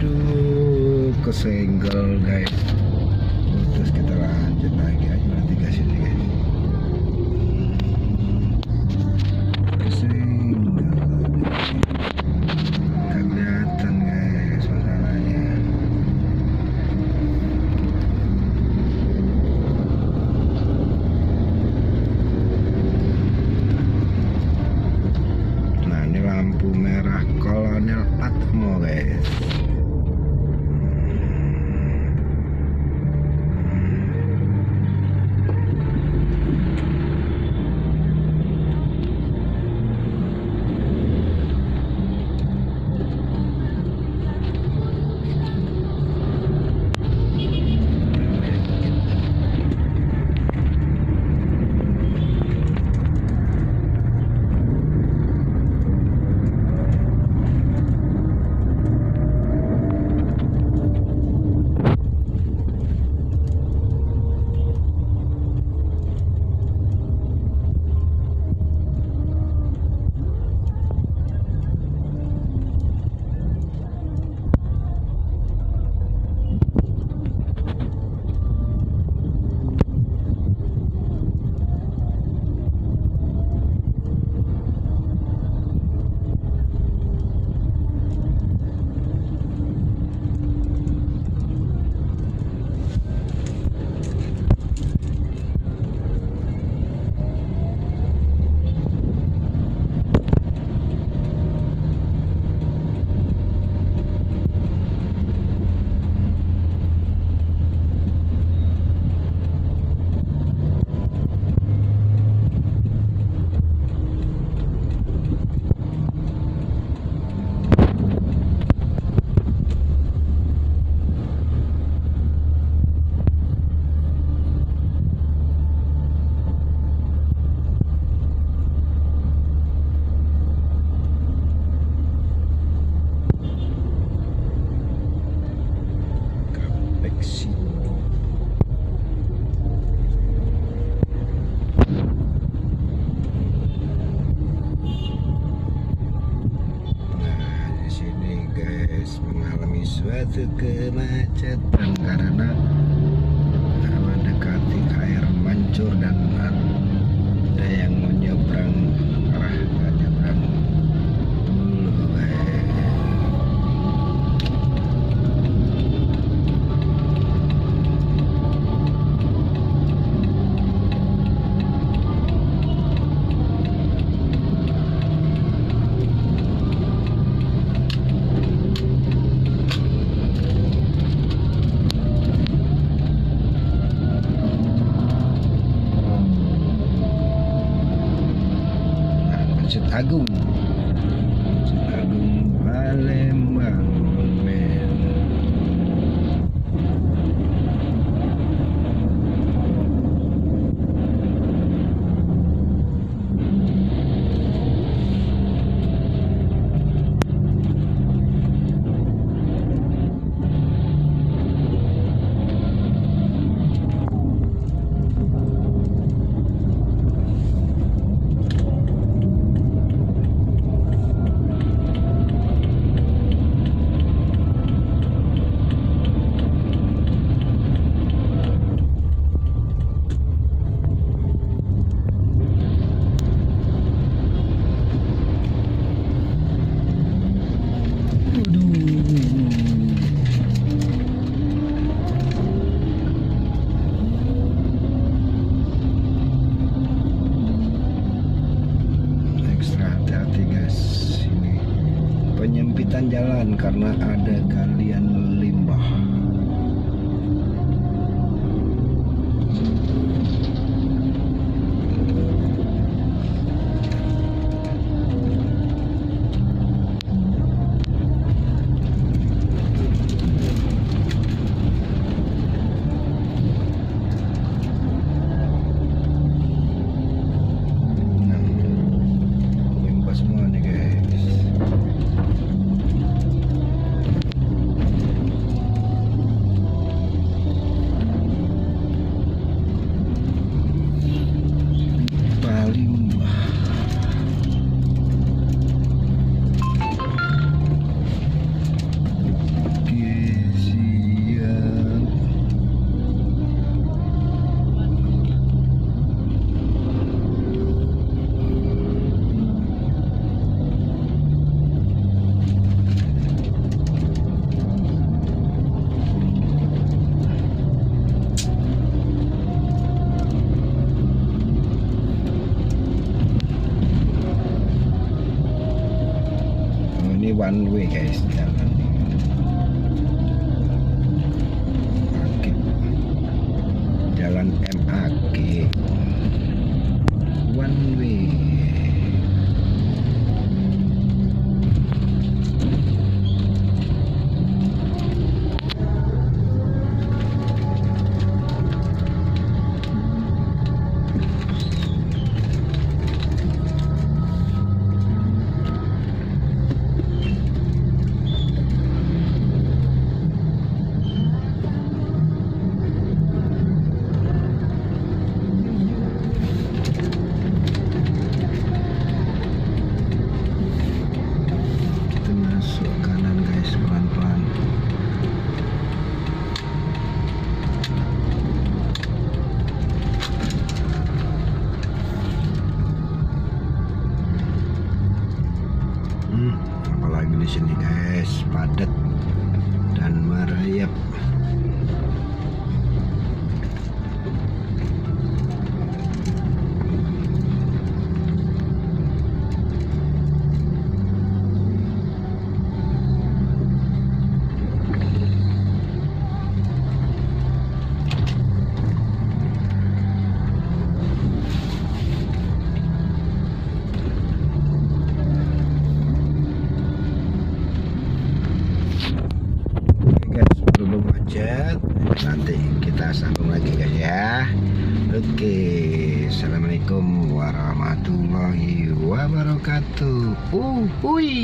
Aduh, kesenggol guys. Terus kita lanjut lagi aja nanti guys ini guys. Kesenggol. Kelihatan guys masalahnya. Nah ini lampu merah Kolonel Atmo guys. Mengalami suatu kemacetan karena mendekati air mancur dan ada yang menyeberang arah menyeberang dulu Masjid Agung Palembang men. Penyempitan jalan karena ada galian limbah. Limbah semua nih guys. way guys, jalan. Oke. Jalan MAG one way. Masuk kanan guys, pelan-pelan. Apalagi di sini guys, padat dan merayap. Belum macet, nanti kita sambung lagi guys ya. Oke, assalamualaikum warahmatullahi wabarakatuh. Hui.